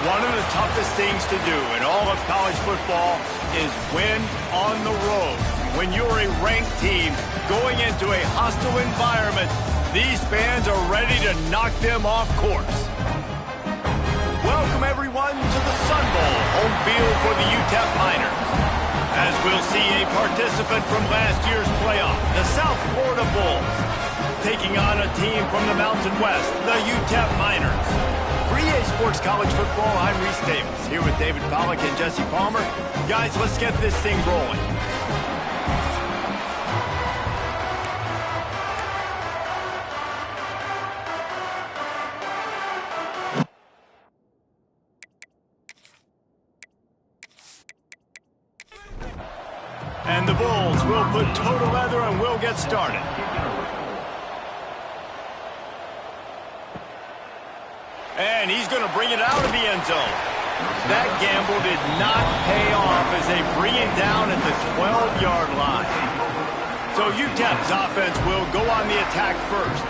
One of the toughest things to do in all of college football is win on the road. When you're a ranked team going into a hostile environment, these fans are ready to knock them off course. Welcome, everyone, to the Sun Bowl, home field for the Utep Miners. As we'll see a participant from last year's playoff, the South Florida Bulls, taking on a team from the Mountain West, the Utep Miners. For EA Sports College Football, I'm Reese Davis, here with David Pollack and Jesse Palmer. Guys, let's get this thing rolling. And the Bulls will put total leather and we'll get started. And he's going to bring it out of the end zone. That gamble did not pay off as they bring it down at the 12-yard line. So UTEP's offense will go on the attack first.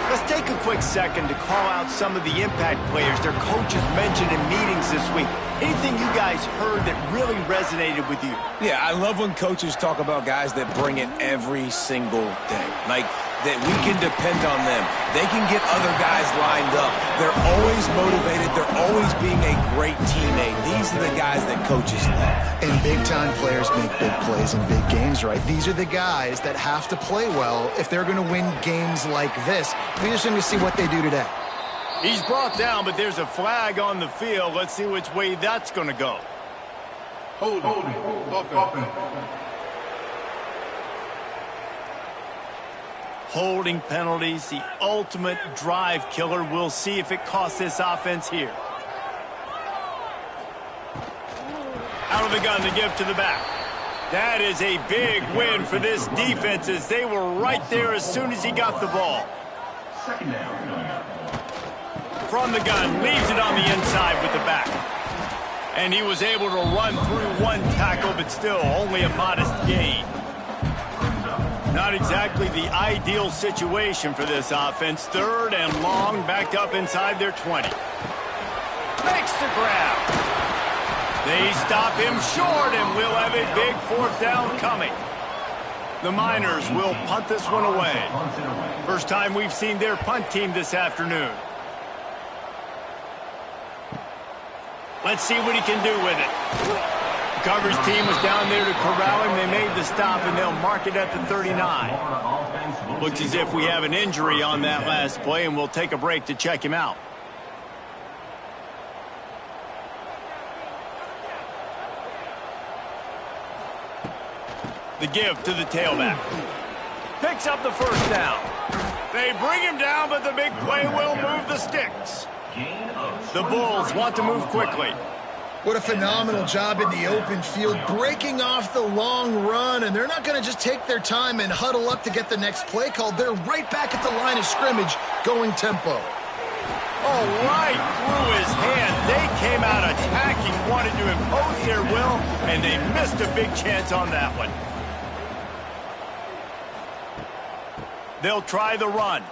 Let's take a quick second to call out some of the impact players their coaches mentioned in meetings this week. Anything you guys heard that really resonated with you? Yeah, I love when coaches talk about guys that bring it every single day. Like, that we can depend on them. They can get other guys lined up. They're always motivated. They're always being a great teammate. These are the guys that coaches love. And big-time players make big plays in big games, right? These are the guys that have to play well if they're going to win games like this. We just need to see what they do today. He's brought down, but there's a flag on the field. Let's see which way that's going to go. Holding penalties, the ultimate drive killer. We'll see if it costs this offense here. Out of the gun to give to the back. That is a big win for this defense as they were right there as soon as he got the ball. Second down. From the gun, leaves it on the inside with the back. And he was able to run through one tackle, but still only a modest gain. Not exactly the ideal situation for this offense. Third and long, backed up inside their 20. Makes the grab. They stop him short, and we'll have a big fourth down coming. The Miners will punt this one away. First time we've seen their punt team this afternoon. Let's see what he can do with it. The coverage team was down there to corral him. They made the stop, and they'll mark it at the 39. Looks as if we have an injury on that last play, and we'll take a break to check him out. The give to the tailback. Picks up the first down. They bring him down, but the big play will move the sticks. The Bulls want to move quickly. What a phenomenal job in the open field, breaking off the long run, and they're not going to just take their time and huddle up to get the next play called. They're right back at the line of scrimmage, going tempo. Oh, right through his hand. They came out attacking, wanted to impose their will, and they missed a big chance on that one. They'll try the run.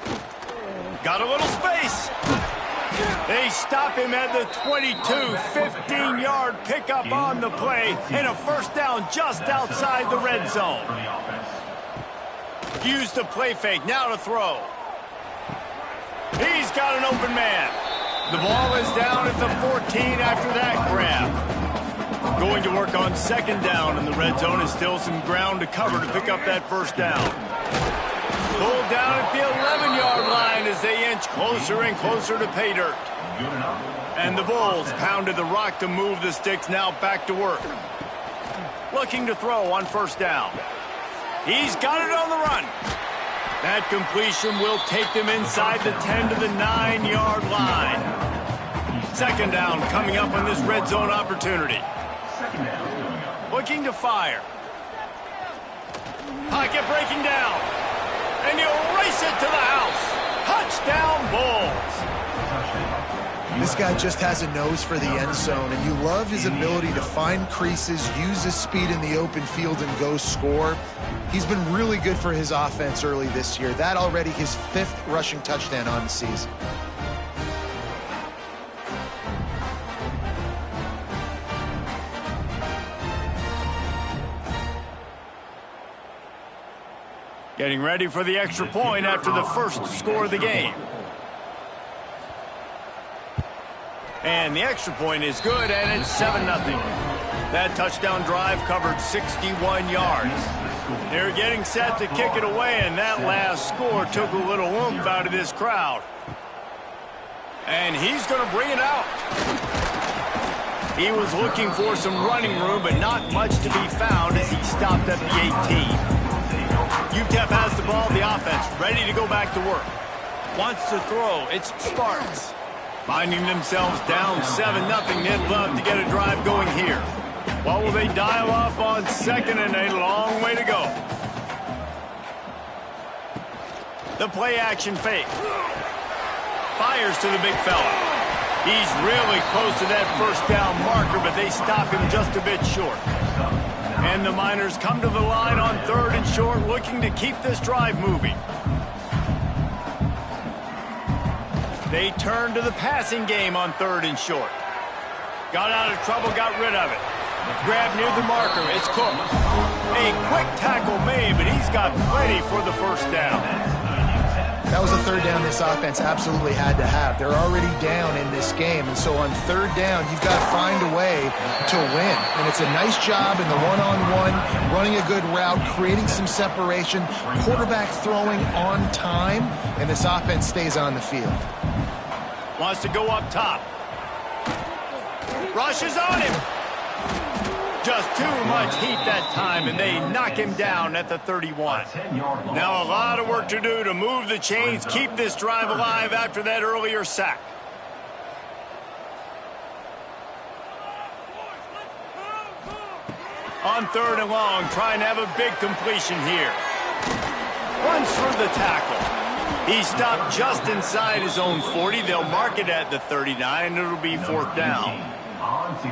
Got a little space. They stop him at the 22, 15-yard pickup on the play, and a first down just outside the red zone. Use the play fake, now to throw. He's got an open man. The ball is down at the 14 after that grab. Going to work on second down, and the red zone is still some ground to cover to pick up that first down. Pulled down at the 11-yard line as they inch closer and closer to pay dirt. And the Bulls pounded the rock to move the sticks, now back to work. Looking to throw on first down. He's got it on the run. That completion will take them inside the 10 to the 9-yard line. Second down coming up on this red zone opportunity. Looking to fire. Pocket breaking down. And he'll race it to the house. Touchdown, Bulls. This guy just has a nose for the end zone, and you love his ability to find creases, use his speed in the open field, and go score. He's been really good for his offense early this year. That already his 5th rushing touchdown on the season. Getting ready for the extra point after the first score of the game. And the extra point is good, and it's 7-0. That touchdown drive covered 61 yards. They're getting set to kick it away, and that last score took a little oomph out of this crowd. And he's going to bring it out. He was looking for some running room, but not much to be found as he stopped at the 18. Utep has the ball, the offense, ready to go back to work. Wants to throw. It's Sparks. Finding themselves down 7-0, they'd love to get a drive going here. What will they dial up on second and a long way to go? The play action fake. Fires to the big fella. He's really close to that first down marker, but they stop him just a bit short. And the Miners come to the line on 3rd and short, looking to keep this drive moving. They turn to the passing game on 3rd and short. Got out of trouble, got rid of it. Grab near the marker, it's Cook. A quick tackle made, but he's got plenty for the first down. That was a 3rd down this offense absolutely had to have. They're already down in this game, and so on 3rd down, you've got to find a way to win. And it's a nice job in the one-on-one, running a good route, creating some separation, quarterback throwing on time, and this offense stays on the field. Wants to go up top. Rushes on him. Just too much heat that time, and they knock him down at the 31. Now a lot of work to do to move the chains, keep this drive alive after that earlier sack. On 3rd and long, trying to have a big completion here. Runs through the tackle. He stopped just inside his own 40. They'll mark it at the 39, and it'll be 4th down.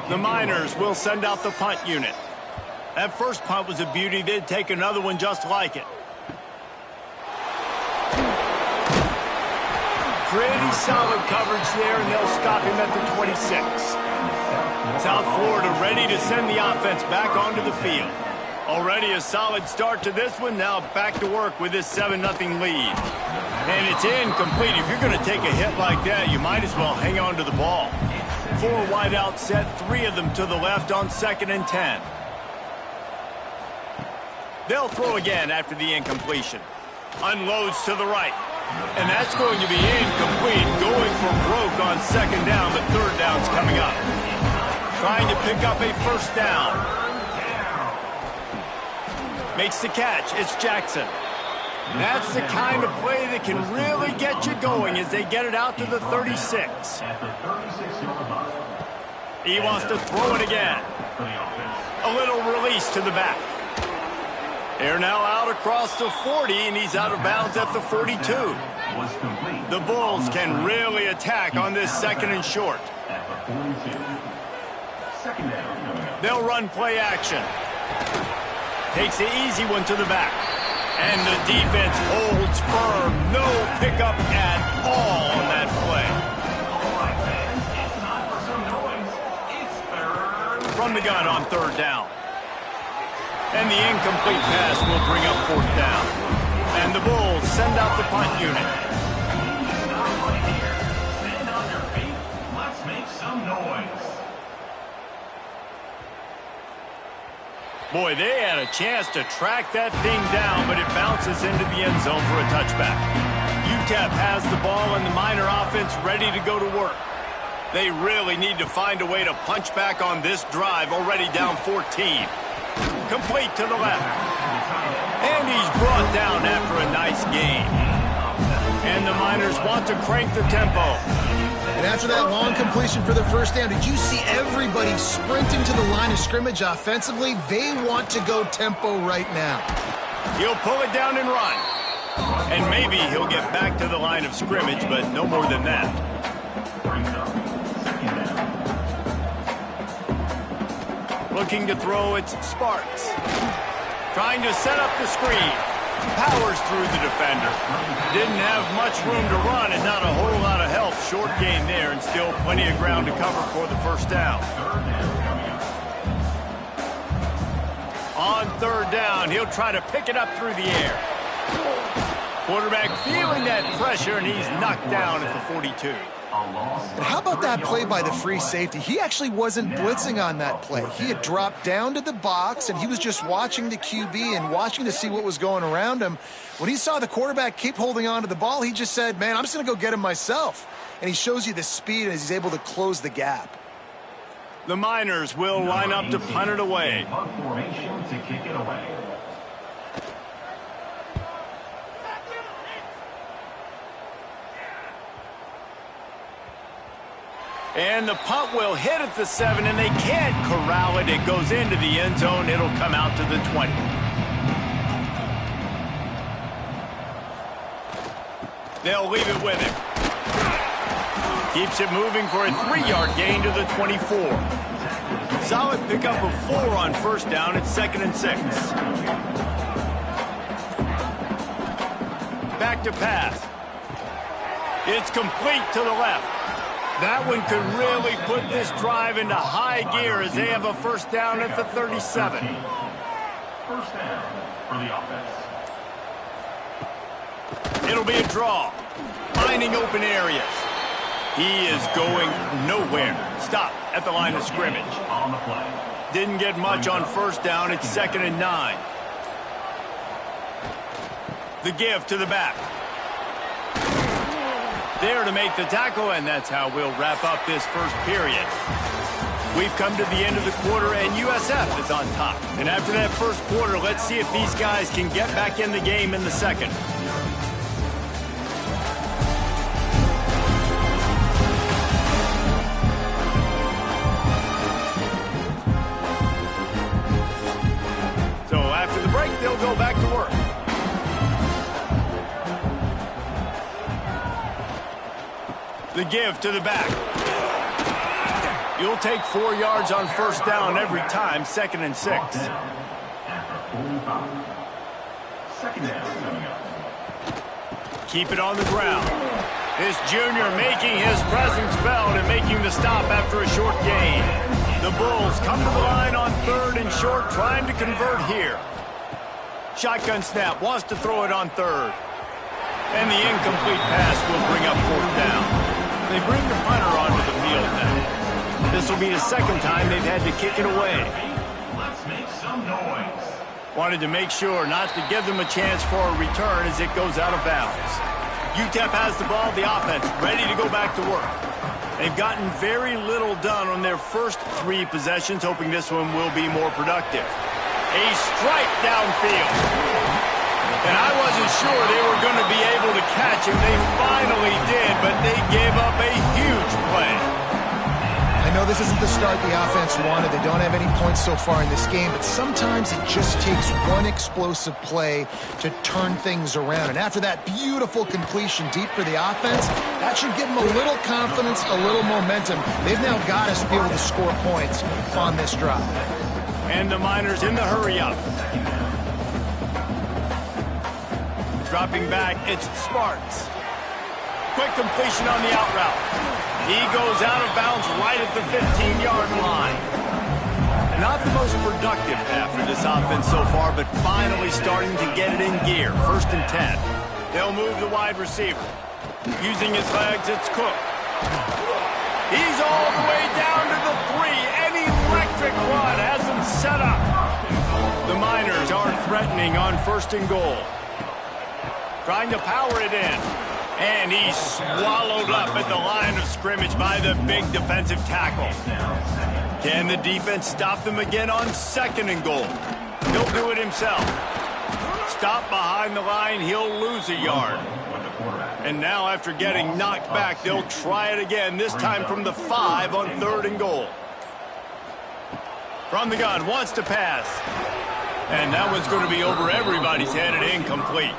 The Miners will send out the punt unit. That first punt was a beauty. They'd take another one just like it. Pretty solid coverage there, and they'll stop him at the 26. South Florida ready to send the offense back onto the field. Already a solid start to this one. Now back to work with this 7-0 lead. And it's incomplete. If you're going to take a hit like that, you might as well hang on to the ball. 4 wideout set, 3 of them to the left on 2nd and 10. They'll throw again after the incompletion. Unloads to the right. And that's going to be incomplete. Going for broke on 2nd down, but 3rd down's coming up. Trying to pick up a 1st down. Makes the catch. It's Jackson. That's the kind of play that can really get you going as they get it out to the 36. He wants to throw it again. A little release to the back. They're now out across the 40, and he's out of bounds at the 42. The Bulls can really attack on this 2nd and short. They'll run play action. Takes the easy one to the back. And the defense holds firm. No pickup at all on that play. From the gun on 3rd down. And the incomplete pass will bring up 4th down. And the Bulls send out the punt unit. Stand on your feet. Let's make some noise. Boy, they had a chance to track that thing down, but it bounces into the end zone for a touchback. Utep has the ball and the Miner offense ready to go to work. They really need to find a way to punch back on this drive, already down 14. Complete to the left. And he's brought down after a nice gain. And the Miners want to crank the tempo. And after that long completion for the 1st down, did you see everybody sprinting to the line of scrimmage offensively? They want to go tempo right now. He'll pull it down and run. And maybe he'll get back to the line of scrimmage, but no more than that. Looking to throw, it's Sparks. Trying to set up the screen. Powers through the defender. Didn't have much room to run and not a whole lot of help. Short gain there and still plenty of ground to cover for the 1st down. On 3rd down, he'll try to pick it up through the air. Quarterback feeling that pressure, and he's knocked down at the 42. And how about that play by the free safety? He actually wasn't blitzing on that play. He had dropped down to the box, and he was just watching the QB and watching to see what was going around him. When he saw the quarterback keep holding on to the ball, he just said, man, I'm just going to go get him myself. And he shows you the speed as he's able to close the gap. The Miners will line up to punt it away. Punt formation to kick it away. And the punt will hit at the 7, and they can't corral it. It goes into the end zone. It'll come out to the 20. They'll leave it with him. Keeps it moving for a 3-yard gain to the 24. Solid pickup of 4 on first down. It's 2nd and 6. Back to pass. It's complete to the left. That one could really put this drive into high gear as they have a first down at the 37. First down for the offense. It'll be a draw. Finding open areas. He is going nowhere. Stop at the line of scrimmage. On the play. Didn't get much on first down. It's 2nd and 9. The give to the back. There to make the tackle, and that's how we'll wrap up this first period. We've come to the end of the quarter, and USF is on top. And after that first quarter, let's see if these guys can get back in the game in the second. So after the break, they'll go back to work. The give to the back. You'll take 4 yards on first down every time, 2nd and 6. After 45. Second down coming up. Keep it on the ground. This junior making his presence felt and making the stop after a short gain. The Bulls come to the line on 3rd and short, trying to convert here. Shotgun snap, wants to throw it on 3rd. And the incomplete pass will bring up 4th down. They bring the punter onto the field now. This will be the 2nd time they've had to kick it away. Let's make some noise. Wanted to make sure not to give them a chance for a return as it goes out of bounds. Utep has the ball, the offense ready to go back to work. They've gotten very little done on their first 3 possessions, hoping this one will be more productive. A strike downfield. And I wasn't sure they were going to be able to catch him. They finally did, but they gave up a huge play. I know this isn't the start the offense wanted. They don't have any points so far in this game, but sometimes it just takes one explosive play to turn things around. And after that beautiful completion deep for the offense, that should give them a little confidence, a little momentum. They've now got us to be able to score points on this drive. And the Miners in the hurry-up. Dropping back, it's Sparks. Quick completion on the out route. He goes out of bounds right at the 15-yard line. Not the most productive half for this offense so far, but finally starting to get it in gear. 1st and 10. They'll move the wide receiver. Using his legs, it's Cook. He's all the way down to the 3. An electric run has him set up. The Miners aren't threatening on 1st and goal. Trying to power it in. And he's swallowed up at the line of scrimmage by the big defensive tackle. Can the defense stop them again on 2nd and goal? He'll do it himself. Stop behind the line, he'll lose a yard. And now after getting knocked back, they'll try it again, this time from the 5 on 3rd and goal. From the gun, wants to pass. And that one's going to be over everybody's head and incomplete.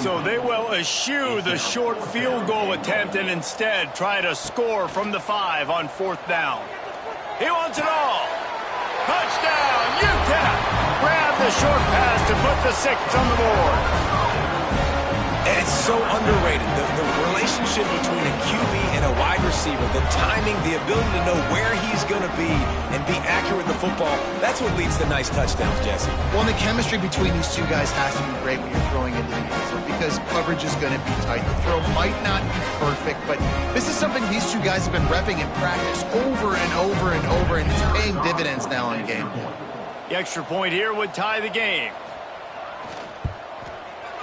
So they will eschew the short field goal attempt and instead try to score from the 5 on 4th down. He wants it all. Touchdown, Utep! Grab the short pass to put the 6 on the board. And it's so underrated. The relationship between a QB and a wide receiver, the timing, the ability to know where he's going to be and be accurate with the football, that's what leads to nice touchdowns, Jesse. Well, and the chemistry between these two guys has to be great when you're throwing into the end zone because coverage is going to be tight. The throw might not be perfect, but this is something these two guys have been repping in practice over and over and over, and it's paying dividends now on game day. The extra point here would tie the game.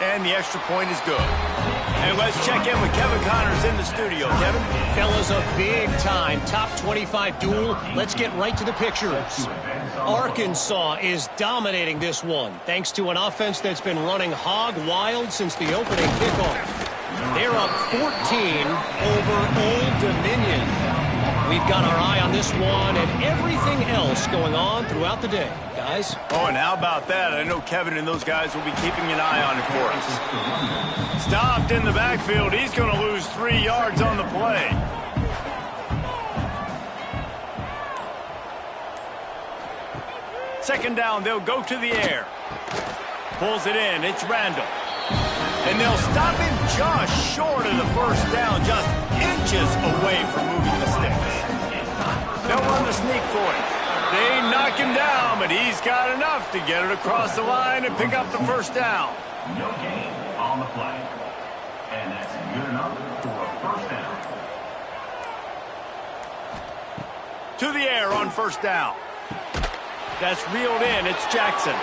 And the extra point is good. And let's check in with Kevin Connors in the studio. Kevin? Fellas, a big-time top 25 duel. Let's get right to the pictures. Arkansas is dominating this one, thanks to an offense that's been running hog wild since the opening kickoff. They're up 14 over Old Dominion. We've got our eye on this one and everything else going on throughout the day, guys. Oh, and how about that? I know Kevin and those guys will be keeping an eye on it for us. Stopped in the backfield. He's going to lose 3 yards on the play. Second down, they'll go to the air. Pulls it in. It's Randall. And they'll stop him just short of the first down, just inches away from moving the sticks. They'll run the sneak for it. They knock him down, but he's got enough to get it across the line and pick up the first down. No gain on the play. And that's good enough for a first down. To the air on first down. That's reeled in. It's Jackson.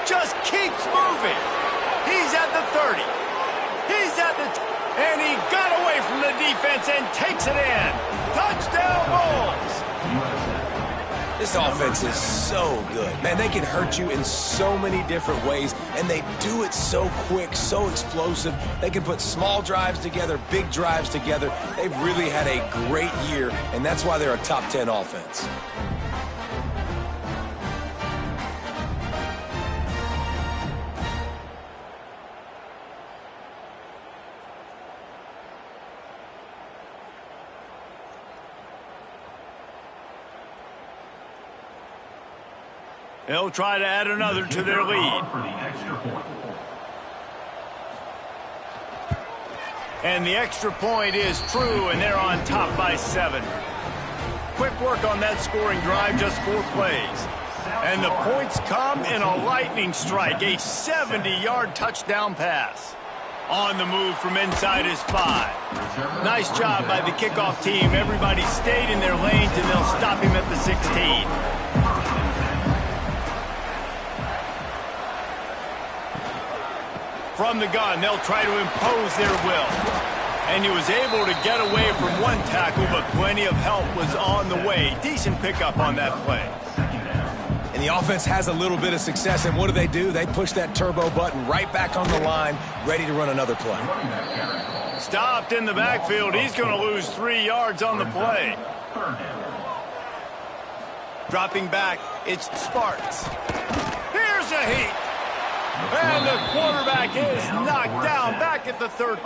Just keeps moving. He's at the 30. He's at the... And he got away from the defense and takes it in. Touchdown Bulls. This offense is so good. Man, they can hurt you in so many different ways, and they do it so quick, so explosive. They can put small drives together, big drives together. They've really had a great year, and that's why they're a top 10 offense. They'll try to add another to their lead. And the extra point is true, and they're on top by 7. Quick work on that scoring drive, just 4 plays. And the points come in a lightning strike, a 70-yard touchdown pass. On the move from inside his 5. Nice job by the kickoff team. Everybody stayed in their lanes, and they'll stop him at the 16. From the gun, they'll try to impose their will. And he was able to get away from one tackle, but plenty of help was on the way. Decent pickup on that play. And the offense has a little bit of success, and what do? They push that turbo button right back on the line, ready to run another play. Stopped in the backfield. He's going to lose 3 yards on the play. Dropping back, it's Sparks. Here's a heat. And the quarterback is knocked down back at the 13.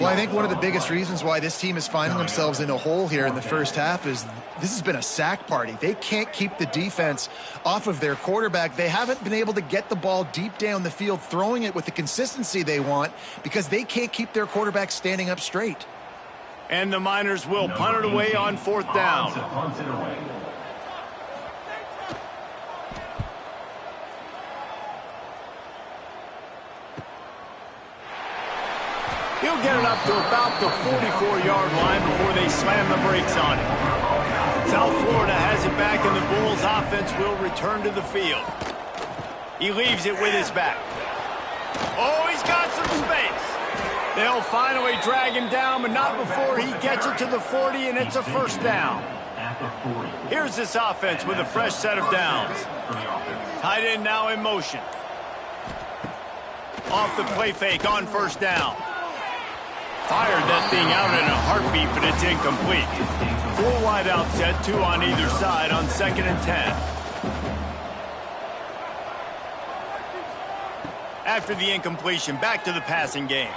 Well, I think one of the biggest reasons why this team is finding themselves in a hole here in the first half is this has been a sack party. They can't keep the defense off of their quarterback. They haven't been able to get the ball deep down the field, throwing it with the consistency they want because they can't keep their quarterback standing up straight. And the Miners will punt it away on 4th down. He'll get it up to about the 44-yard line before they slam the brakes on it. South Florida has it back, and the Bulls' offense will return to the field. He leaves it with his back. Oh, he's got some space. They'll finally drag him down, but not before he gets it to the 40, and it's a first down. Here's this offense with a fresh set of downs. Tight end now in motion. Off the play fake on first down. Fired that thing out in a heartbeat, but it's incomplete. 4 wide out set, 2 on either side on 2nd and 10. After the incompletion, back to the passing game.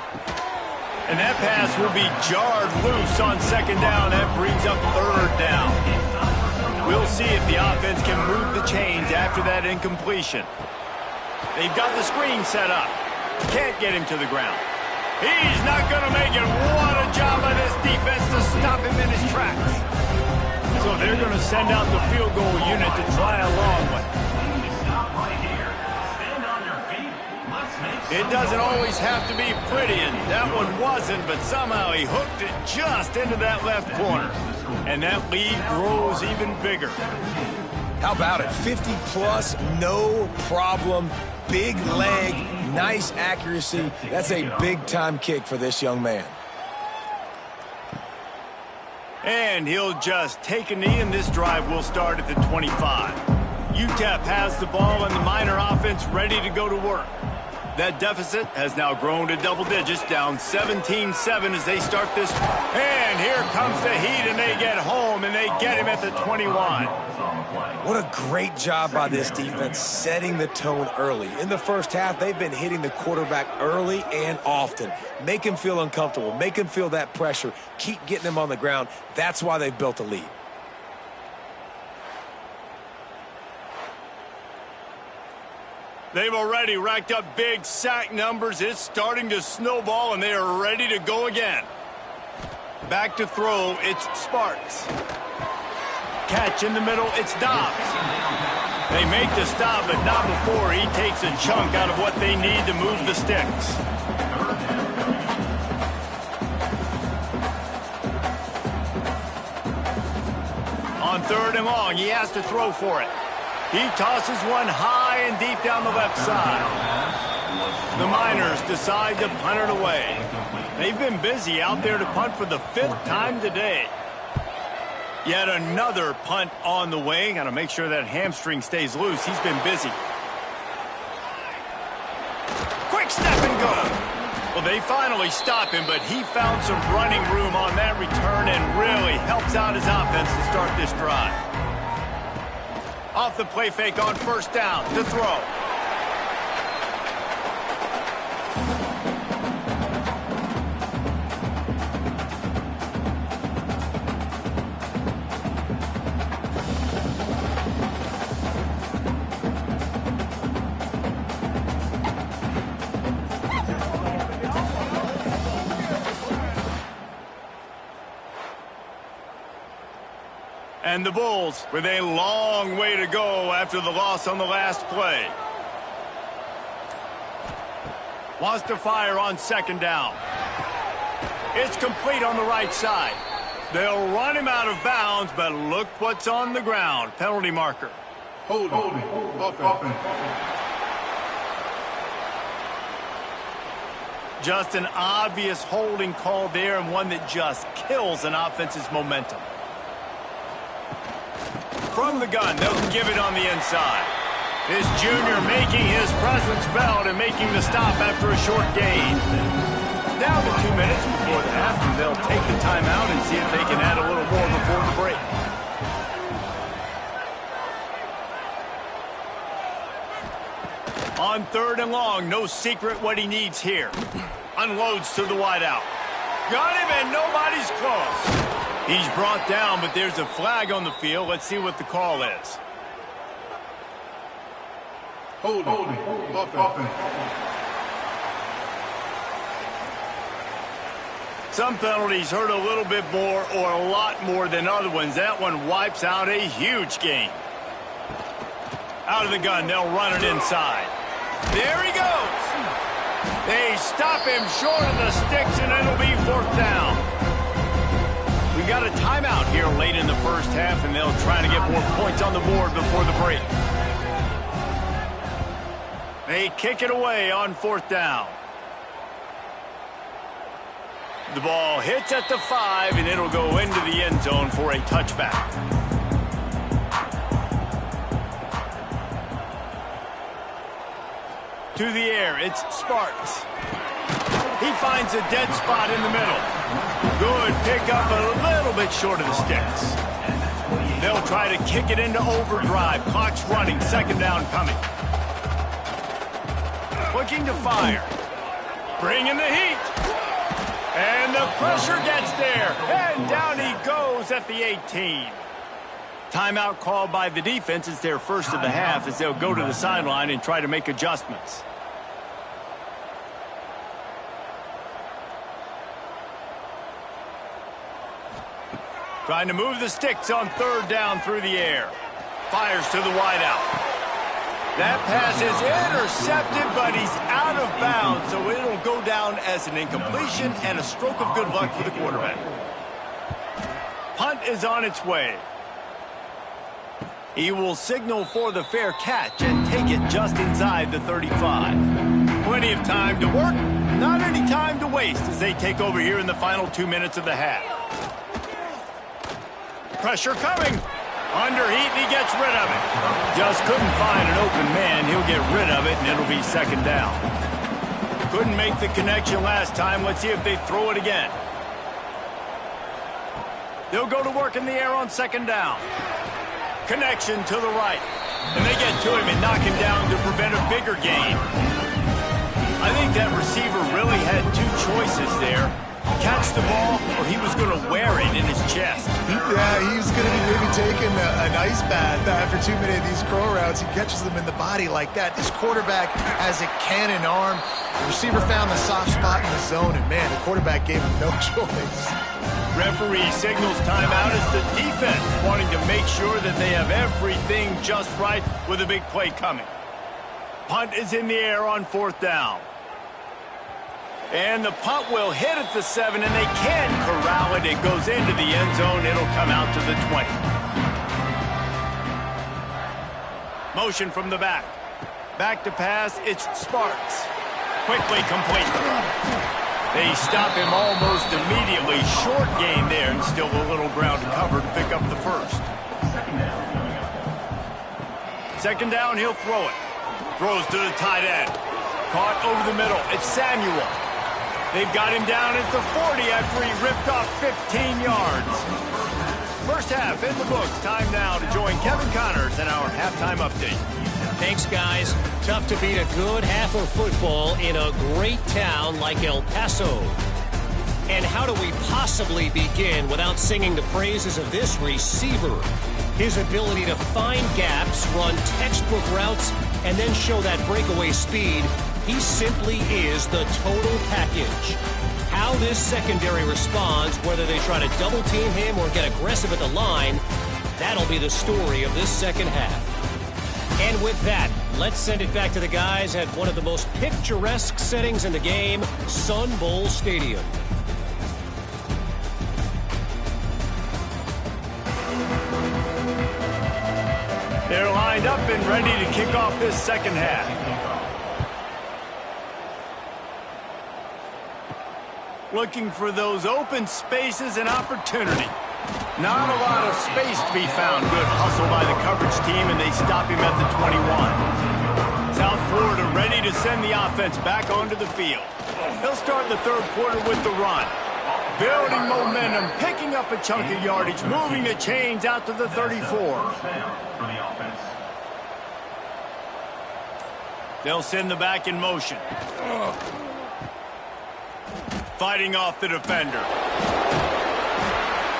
And that pass will be jarred loose on 2nd down. That brings up 3rd down. We'll see if the offense can move the chains after that incompletion. They've got the screen set up. Can't get him to the ground. He's not going to make it. What a job by this defense to stop him in his tracks. So they're going to send out the field goal unit to try a long one. Stop right here. Stand on your feet. Let's make It doesn't always have to be pretty, and that one wasn't, but somehow he hooked it just into that left corner. And that lead grows even bigger. How about it? 50 plus, no problem. Big leg, nice accuracy. That's a big-time kick for this young man. And he'll just take a knee, and this drive will start at the 25. Utep has the ball, and the Miner offense ready to go to work. That deficit has now grown to double digits, down 17-7 as they start this. And here comes the heat, and they get home, and they get him at the 21. What a great job by this defense setting the tone early. In the first half, they've been hitting the quarterback early and often. Make him feel uncomfortable. Make him feel that pressure. Keep getting him on the ground. That's why they've built a lead. They've already racked up big sack numbers. It's starting to snowball, and they are ready to go again. Back to throw, it's Sparks. Catch in the middle, it's Dobbs. They make the stop, but not before he takes a chunk out of what they need to move the sticks. On 3rd and long, he has to throw for it. He tosses one high and deep down the left side. The Miners decide to punt it away. They've been busy out there to punt for the 5th time today. Yet another punt on the way. Got to make sure that hamstring stays loose. He's been busy. Quick step and go. Well, they finally stop him, but he found some running room on that return and really helps out his offense to start this drive. Off the play fake on 1st down to throw. And the Bulls with a long way to go after the loss on the last play. Wants to fire on 2nd down. It's complete on the right side. They'll run him out of bounds, but look what's on the ground. Penalty marker. Holding. Offense. Just an obvious holding call there, and one that just kills an offense's momentum. From the gun, they'll give it on the inside. This junior making his presence felt and making the stop after a short gain. Down to 2 minutes before the half, and they'll take the timeout and see if they can add a little more before the break. On 3rd and long, no secret what he needs here. Unloads to the wideout. Got him, and nobody's close. He's brought down, but there's a flag on the field. Let's see what the call is. Holding. Offense. Some penalties hurt a little bit more or a lot more than other ones. That one wipes out a huge gain. Out of the gun, they'll run it inside. There he goes. They stop him short of the sticks, and it'll be 4th down. We got a timeout here late in the first half, and they'll try to get more points on the board before the break. They kick it away on 4th down. The ball hits at the 5, and it'll go into the end zone for a touchback. To the air, it's Sparks. He finds a dead spot in the middle. Good pickup, a little bit short of the sticks. They'll try to kick it into overdrive. Clock's running, 2nd down coming. Looking to fire. Bringing the heat. And the pressure gets there. And down he goes at the 18. Timeout called by the defense. It's their first of the half as they'll go to the sideline and try to make adjustments. Trying to move the sticks on third down through the air. Fires to the wideout. That pass is intercepted, but he's out of bounds, so it'll go down as an incompletion and a stroke of good luck for the quarterback. Punt is on its way. He will signal for the fair catch and take it just inside the 35. Plenty of time to work, not any time to waste as they take over here in the final 2 minutes of the half. Pressure coming. Underheat, and he gets rid of it. Just couldn't find an open man. He'll get rid of it, and it'll be second down. Couldn't make the connection last time. Let's see if they throw it again. They'll go to work in the air on second down. Connection to the right. And they get to him and knock him down to prevent a bigger gain. I think that receiver really had two choices there. Catch the ball, or he was going to wear it in his chest. Yeah, he's going to be maybe taking an ice bath after too many of these crow routes. He catches them in the body like that. This quarterback has a cannon arm. The receiver found the soft spot in the zone, and man, the quarterback gave him no choice. Referee signals timeout as the defense wanting to make sure that they have everything just right with a big play coming. Punt is in the air on fourth down. And the punt will hit at the 7, and they can corral it. It goes into the end zone. It'll come out to the 20. Motion from the back. Back to pass. It's Sparks. Quickly complete. They stop him almost immediately. Short gain there, and still a little ground to cover to pick up the first. Second down, he'll throw it. Throws to the tight end. Caught over the middle. It's Samuel. They've got him down at the 40 after he ripped off 15 yards. First half in the books. Time now to join Kevin Connors in our halftime update. Thanks, guys. Tough to beat a good half of football in a great town like El Paso. And how do we possibly begin without singing the praises of this receiver? His ability to find gaps, run textbook routes, and then show that breakaway speed. He simply is the total package. How this secondary responds, whether they try to double team him or get aggressive at the line, that'll be the story of this second half. And with that, let's send it back to the guys at one of the most picturesque settings in the game, Sun Bowl Stadium. They're lined up and ready to kick off this second half. Looking for those open spaces and opportunity. Not a lot of space to be found. Good hustle by the coverage team, and they stop him at the 21. South Florida ready to send the offense back onto the field. They'll start the third quarter with the run. Building momentum, picking up a chunk of yardage, moving the chains out to the 34. They'll send the back in motion. Fighting off the defender.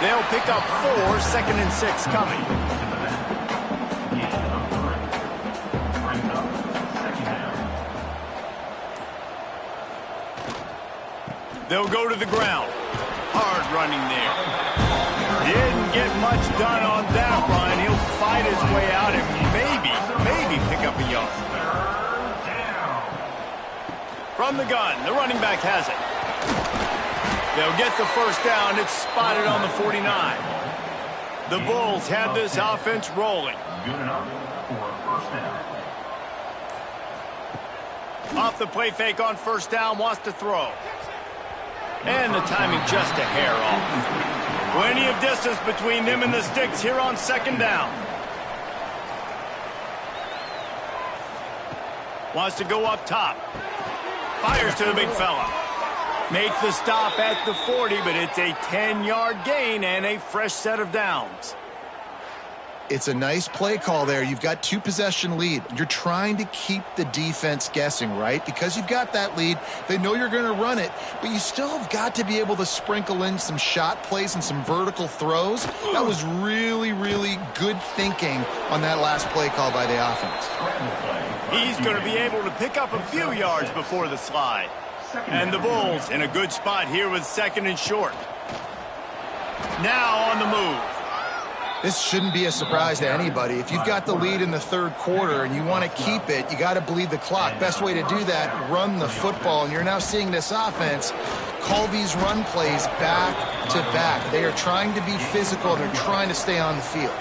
They'll pick up 4, 2nd and 6 coming. They'll go to the ground. Hard running there. Didn't get much done on that run. He'll fight his way out and maybe pick up a yard. From the gun, the running back has it. They'll get the first down. It's spotted on the 49. The Bulls have this offense rolling. Good enough for a first down. Off the play fake on first down, wants to throw. And the timing just a hair off. Plenty of distance between them and the sticks here on second down. Wants to go up top. Fires to the big fella. Make the stop at the 40, but it's a 10-yard gain and a fresh set of downs. It's a nice play call there. You've got 2-possession lead. You're trying to keep the defense guessing, right? Because you've got that lead. They know you're going to run it, but you still have got to be able to sprinkle in some shot plays and some vertical throws. That was really, really good thinking on that last play call by the offense. He's going to be able to pick up a few yards before the slide. And the Bulls in a good spot here with 2nd and short. Now on the move. This shouldn't be a surprise to anybody. If you've got the lead in the third quarter and you want to keep it, you got to bleed the clock. Best way to do that, run the football. And you're now seeing this offense call these run plays back to back. They are trying to be physical, and they're trying to stay on the field.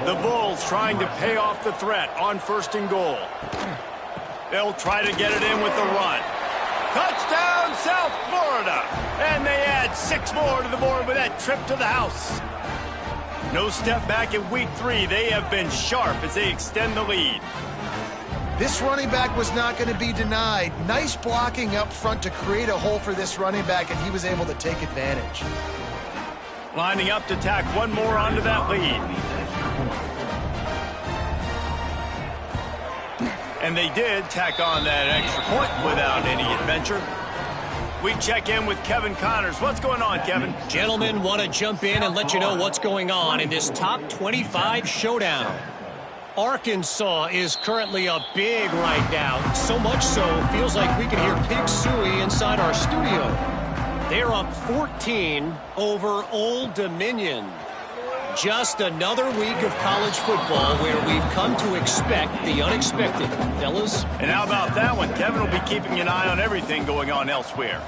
The Bulls trying to pay off the threat on 1st and goal. They'll try to get it in with the run. Touchdown, South Florida. And they add 6 more to the board with that trip to the house. No step back in week 3. They have been sharp as they extend the lead. This running back was not going to be denied. Nice blocking up front to create a hole for this running back, and he was able to take advantage. Lining up to tack one more onto that lead. And they did tack on that extra point without any adventure. We check in with Kevin Connors. What's going on, Kevin? Gentlemen, want to jump in and let you know what's going on in this top 25 showdown. Arkansas is currently up big right now. So much so, feels like we can hear Pig Suey inside our studio. They're up 14 over Old Dominion. Just another week of college football where we've come to expect the unexpected, fellas. And how about that one? Kevin will be keeping an eye on everything going on elsewhere.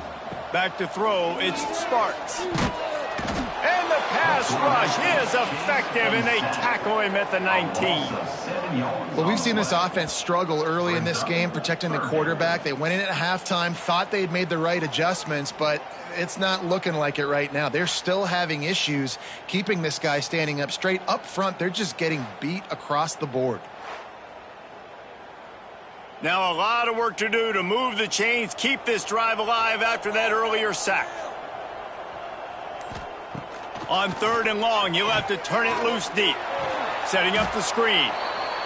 Back to throw, it's Sparks. And the pass rush is effective, and they tackle him at the 19. Well, we've seen this offense struggle early in this game, protecting the quarterback. They went in at halftime, thought they'd made the right adjustments, but it's not looking like it right now. They're still having issues keeping this guy standing up straight. Up front, they're just getting beat across the board. Now a lot of work to do to move the chains, keep this drive alive after that earlier sack. On 3rd and long, you'll have to turn it loose deep. Setting up the screen.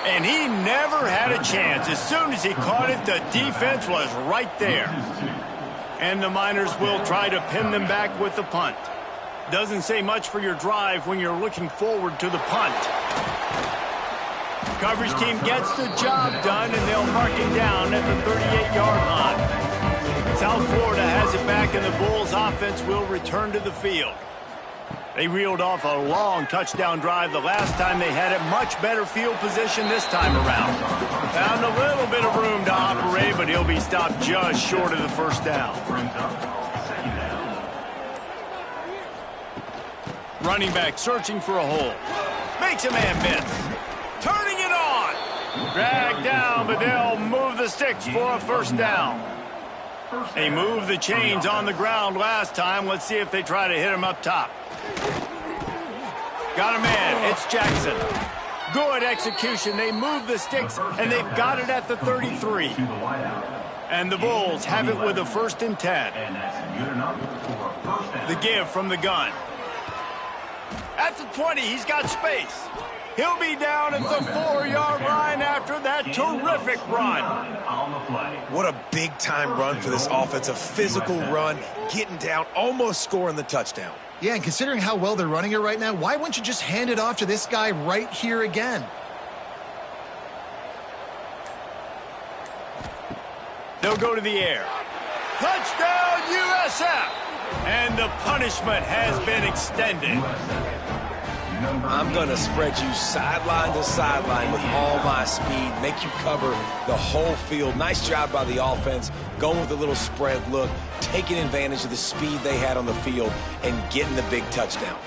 And he never had a chance. As soon as he caught it, the defense was right there. And the Miners will try to pin them back with the punt. Doesn't say much for your drive when you're looking forward to the punt. Coverage team gets the job done, and they'll mark it down at the 38-yard line. South Florida has it back, and the Bulls offense will return to the field. They reeled off a long touchdown drive the last time they had it. Much better field position this time around. Found a little bit of room to operate, but he'll be stopped just short of the 1st down. Running back searching for a hole. Makes a man miss. Turning it on. Dragged down, but they'll move the sticks for a 1st down. They moved the chains on the ground last time. Let's see if they try to hit him up top. Got a man. It's Jackson. Good execution. They move the sticks, and they've got it at the 33. And the Bulls have it with a 1st and 10. The give from the gun. At the 20, he's got space. He'll be down at the 4-yard line after that terrific run. What a big-time run for this offense. A physical run, getting down, almost scoring the touchdown. Yeah, and considering how well they're running it right now, why wouldn't you just hand it off to this guy right here again? They'll go to the air. Touchdown, USF! And the punishment has been extended. I'm going to spread you sideline to sideline with all my speed, make you cover the whole field. Nice job by the offense, going with a little spread look, taking advantage of the speed they had on the field, and getting the big touchdown.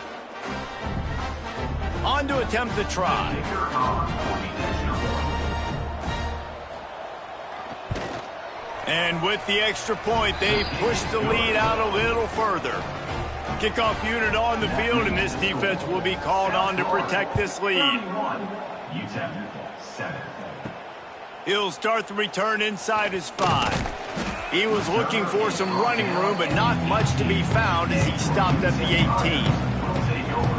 On to attempt the try. And with the extra point, they push the lead out a little further. Kickoff unit on the field, and this defense will be called on to protect this lead. He'll start the return inside his 5. He was looking for some running room, but not much to be found as he stopped at the 18.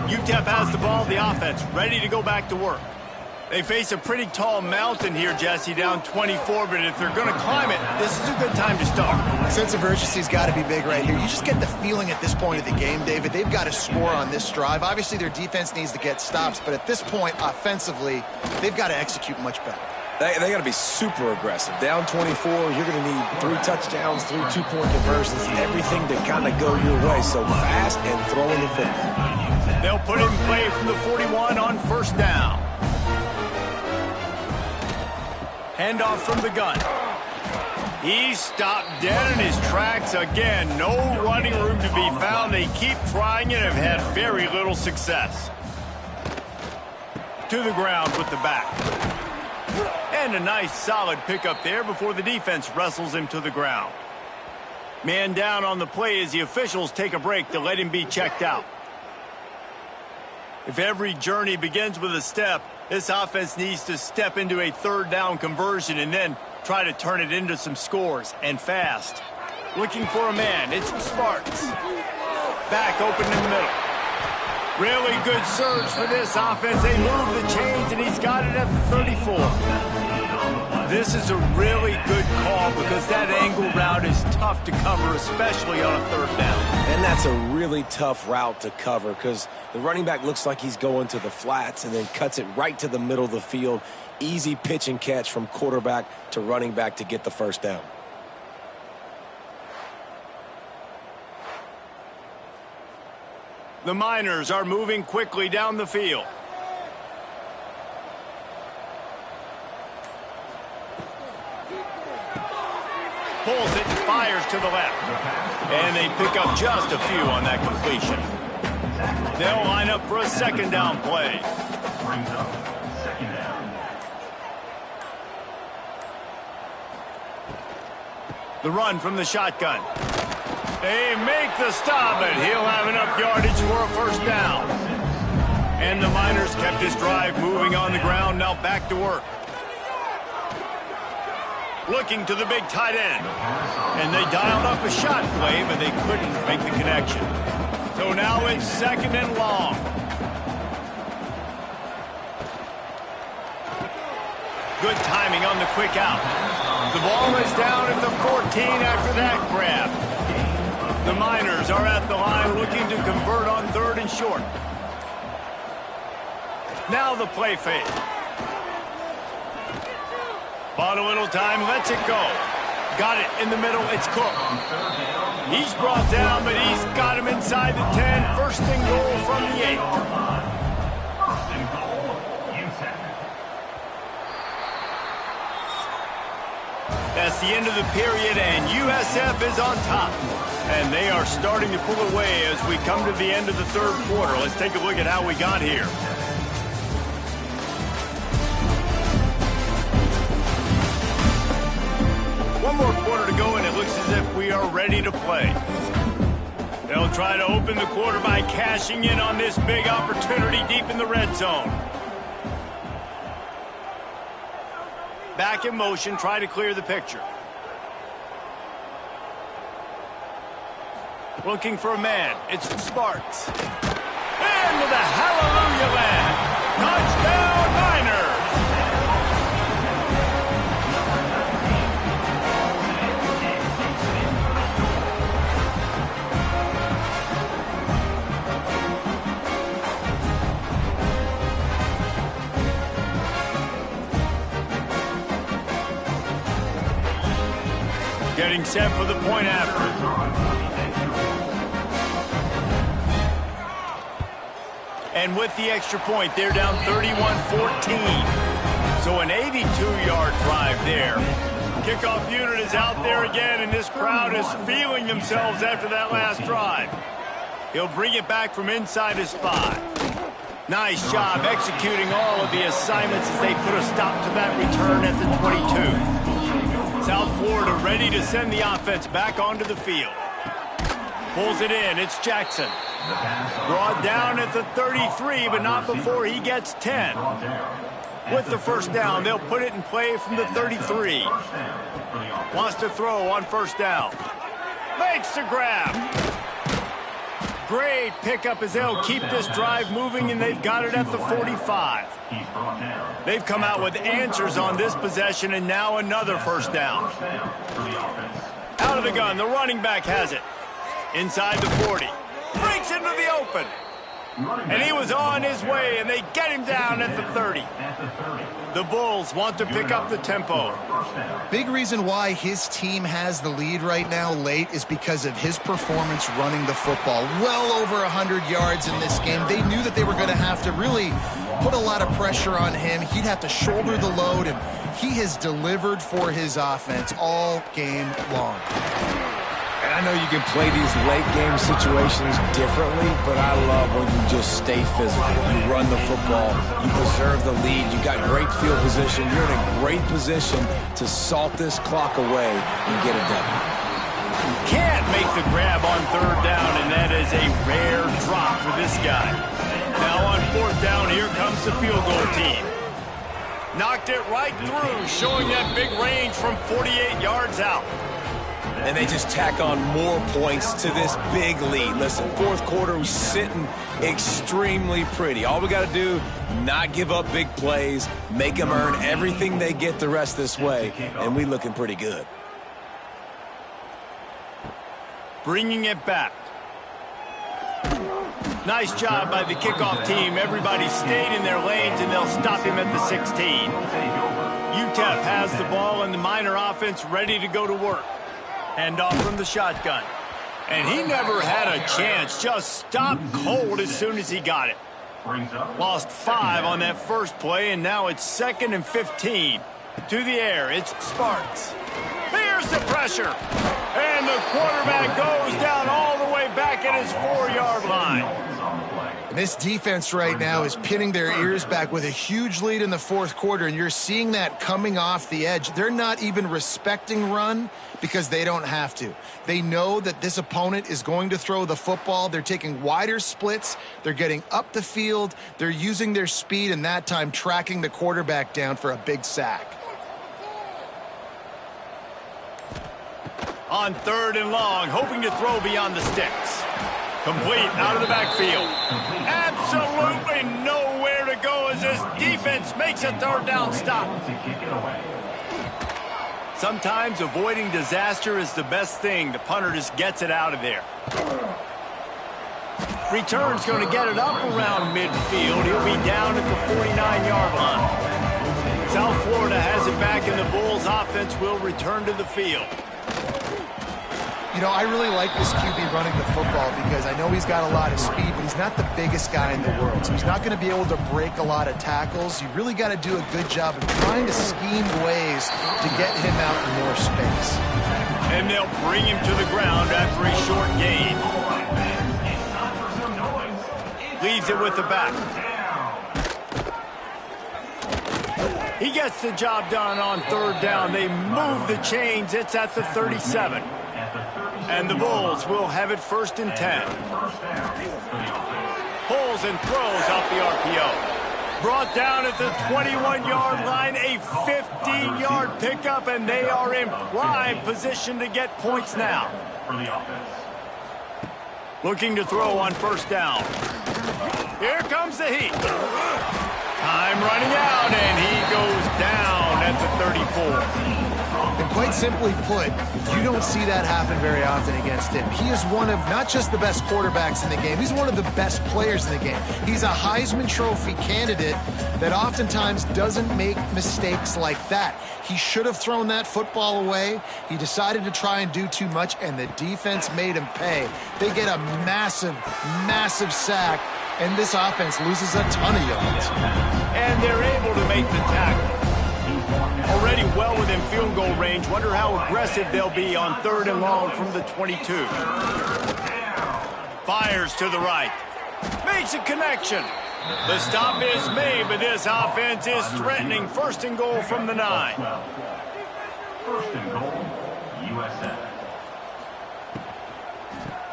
Utep has the ball, the offense, ready to go back to work. They face a pretty tall mountain here, Jesse, down 24, but if they're going to climb it, this is a good time to start. Sense of urgency's got to be big right here. You just get the feeling at this point of the game, David, they've got to score on this drive. Obviously, their defense needs to get stops, but at this point, offensively, they've got to execute much better. They got to be super aggressive. Down 24, you're going to need 3 touchdowns, 3 2-point conversions, everything to kind of go your way. So fast and throwing the football. They'll put it in play from the 41 on first down. Handoff from the gun. He's stopped dead in his tracks again. No running room to be found. They keep trying it and have had very little success. To the ground with the back. And a nice solid pickup there before the defense wrestles him to the ground. Man down on the play as the officials take a break to let him be checked out. If every journey begins with a step, this offense needs to step into a third down conversion and then try to turn it into some scores, and fast. Looking for a man, it's Sparks. Back open in the middle. Really good surge for this offense. They move the chains, and he's got it at the 34. This is a really good call because that angle route is tough to cover, especially on a third down. And that's a really tough route to cover because the running back looks like he's going to the flats and then cuts it right to the middle of the field. Easy pitch and catch from quarterback to running back to get the first down. The Miners are moving quickly down the field. Pulls it, fires to the left. And they pick up just a few on that completion. They'll line up for a second down play. Brings up second down. The run from the shotgun. They make the stop, and he'll have enough yardage for a first down. And the Miners kept this drive moving on the ground, now back to work. Looking to the big tight end. And they dialed up a shot play, but they couldn't make the connection. So now it's second and long. Good timing on the quick out. The ball is down at the 14 after that grab. The Miners are at the line looking to convert on third and short. Now the play fake. Bought a little time, lets it go. Got it in the middle, it's Cook. He's brought down, but he's got him inside the 10. First and goal from the 8. First and goal, Utep. That's the end of the period, and USF is on top. And they are starting to pull away as we come to the end of the third quarter. Let's take a look at how we got here. One more quarter to go, and it looks as if we are ready to play. They'll try to open the quarter by cashing in on this big opportunity deep in the red zone. Back in motion, try to clear the picture. Looking for a man, it's Sparks. Into the hallelujah land. Touchdown, Miners! Getting set for the point after. And with the extra point, they're down 31-14. So an 82-yard drive there. Kickoff unit is out there again, and this crowd is feeling themselves after that last drive. He'll bring it back from inside his 5. Nice job executing all of the assignments as they put a stop to that return at the 22. South Florida ready to send the offense back onto the field. Pulls it in, it's Jackson. Brought down at the 33, but not before he gets 10. With the first down, they'll put it in play from the 33. Wants to throw on first down. Makes the grab. Great pickup as they'll keep this drive moving, and they've got it at the 45. They've come out with answers on this possession, and now another first down. Out of the gun, the running back has it. Inside the 40. Breaks into the open. And he was on his way, and they They get him down at the 30. The Bulls want to pick up the tempo. Big reason why his team has the lead right now late is because of his performance running the football. Well over 100 yards in this game. They knew that they were going to have to really put a lot of pressure on him. He'd have to shoulder the load, and he has delivered for his offense all game long. And I know you can play these late game situations differently, but I love when you just stay physical. You run the football, you preserve the lead, you got great field position, you're in a great position to salt this clock away and get it done. Can't make the grab on third down, and that is a rare drop for this guy. Now on fourth down, here comes the field goal team. Knocked it right through, showing that big range from 48 yards out. And they just tack on more points to this big lead. Listen, fourth quarter was sitting extremely pretty. All we got to do, not give up big plays, make them earn everything they get the rest this way, and we looking pretty good. Bringing it back. Nice job by the kickoff team. Everybody stayed in their lanes, and they'll stop him at the 16. Utep has the ball, and the Miner offense ready to go to work. Hand off from the shotgun. And he never had a chance. Just stopped cold as soon as he got it. Lost 5 on that first play, and now it's 2nd and 15. To the air, it's Sparks. Here's the pressure. And the quarterback goes down all the way back at his 4-yard line. This defense right now is pinning their ears back with a huge lead in the fourth quarter, and you're seeing that coming off the edge. They're not even respecting run because they don't have to. They know that this opponent is going to throw the football. They're taking wider splits. They're getting up the field. They're using their speed, and that time tracking the quarterback down for a big sack. On third and long, hoping to throw beyond the sticks. Complete out of the backfield. Absolutely nowhere to go as this defense makes a third down stop. Sometimes avoiding disaster is the best thing. The punter just gets it out of there. Return's going to get it up around midfield. He'll be down at the 49-yard line. South Florida has it back, and the Bulls offense will return to the field. You know, I really like this QB running the football because I know he's got a lot of speed, but he's not the biggest guy in the world. So he's not going to be able to break a lot of tackles. You really got to do a good job of trying to scheme ways to get him out in more space. And they'll bring him to the ground after a short gain. Leaves it with the back. He gets the job done on third down. They move the chains. It's at the 37. And the Bulls will have it 1st and 10. Pulls and throws off the RPO. Brought down at the 21-yard line, a 50-yard pickup, and they are in prime position to get points now. Looking to throw on 1st down. Here comes the heat. Time running out, and he goes down at the 34. And quite simply put, you don't see that happen very often against him. He is one of not just the best quarterbacks in the game, he's one of the best players in the game. He's a Heisman Trophy candidate that oftentimes doesn't make mistakes like that. He should have thrown that football away. He decided to try and do too much, and the defense made him pay. They get a massive, massive sack, and this offense loses a ton of yards. And they're able to make the tackle. Already well within field goal range. Wonder how aggressive they'll be on third and long from the 22. Fires to the right. Makes a connection. The stop is made, but this offense is threatening. 1st and goal from the 9. 1st and goal, USA.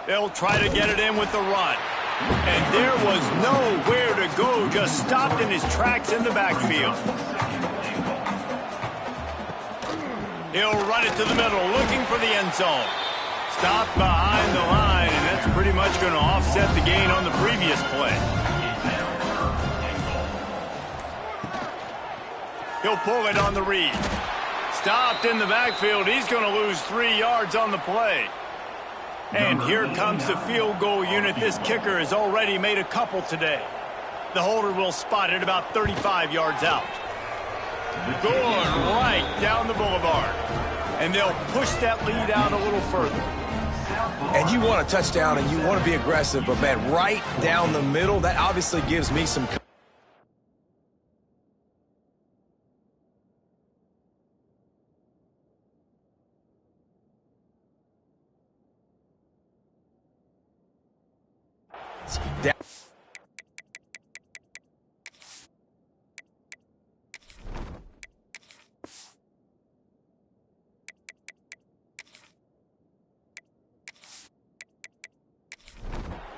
They'll try to get it in with the run. And there was nowhere to go. Just stopped in his tracks in the backfield. He'll run it to the middle, looking for the end zone. Stopped behind the line, and that's pretty much going to offset the gain on the previous play. He'll pull it on the read. Stopped in the backfield. He's going to lose 3 yards on the play. And here comes the field goal unit. This kicker has already made a couple today. The holder will spot it about 35 yards out. Going right down the boulevard. And they'll push that lead out a little further. And you want a touchdown and you want to be aggressive, but man, right down the middle, that obviously gives me some...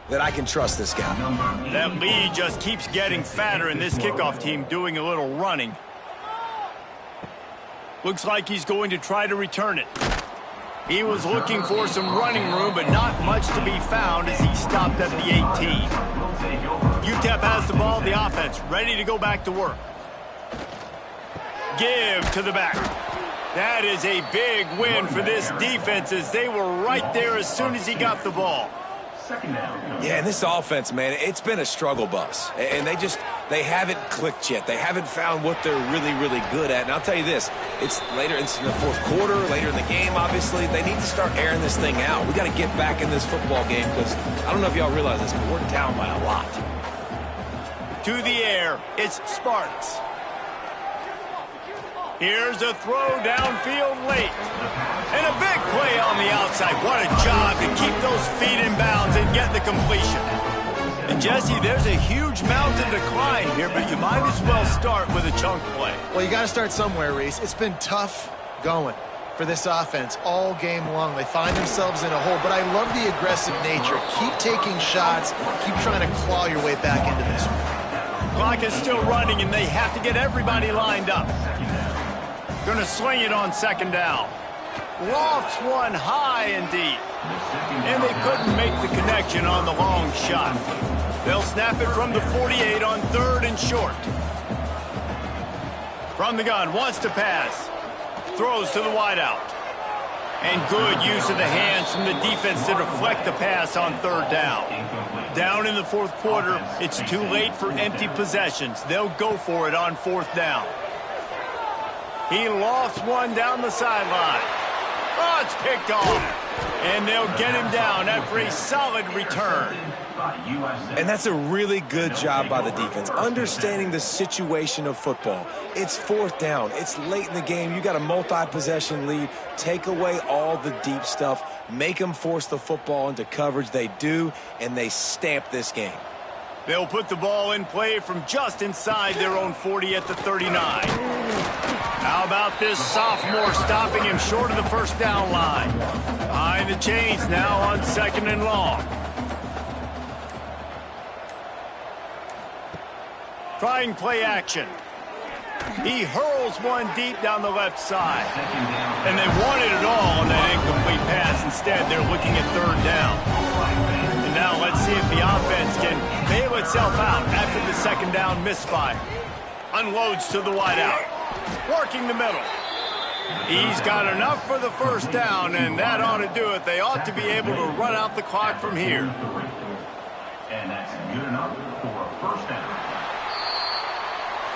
that I can trust this guy. That lead just keeps getting fatter, and this kickoff team doing a little running. Looks like he's going to try to return it. He was looking for some running room, but not much to be found as he stopped at the 18. Utep has the ball, the offense, ready to go back to work. Give to the back. That is a big win for this defense as they were right there as soon as he got the ball. Yeah, and this offense, man, it's been a struggle bus. And they haven't clicked yet. They haven't found what they're really, really good at. And I'll tell you this, it's later in the fourth quarter, later in the game, obviously. They need to start airing this thing out. We got to get back in this football game because I don't know if y'all realize this, but we're down by a lot. To the air, it's Sparks. Here's a throw downfield late. And a big play on the outside. What a job to keep those feet in bounds and get the completion. And Jesse, there's a huge mountain to climb here, but you might as well start with a chunk play. Well, you got to start somewhere, Reese. It's been tough going for this offense all game long. They find themselves in a hole, but I love the aggressive nature. Keep taking shots. Keep trying to claw your way back into this one. Clock is still running, and they have to get everybody lined up. Going to swing it on second down. Lofts one high and deep. And they couldn't make the connection on the long shot. They'll snap it from the 48 on third and short. From the gun, wants to pass. Throws to the wideout. And good use of the hands from the defense to deflect the pass on third down. Down in the fourth quarter, it's too late for empty possessions. They'll go for it on fourth down. He lofts one down the sideline. Oh, it's picked off. And they'll get him down after a solid return. And that's a really good job by the defense, understanding the situation of football. It's fourth down. It's late in the game. You got a multi-possession lead. Take away all the deep stuff. Make them force the football into coverage. They do, and they stamp this game. They'll put the ball in play from just inside their own 40 at the 39. How about this sophomore stopping him short of the first down line? Behind the chains now on second and long. Trying play action. He hurls one deep down the left side. And they wanted it all on that incomplete pass. Instead, they're looking at third down. And now let's see if the offense can bail itself out after the second down misfire. Unloads to the wideout. Working the middle. He's got enough for the first down, and that ought to do it. They ought to be able to run out the clock from here. And that's good enough for a first down.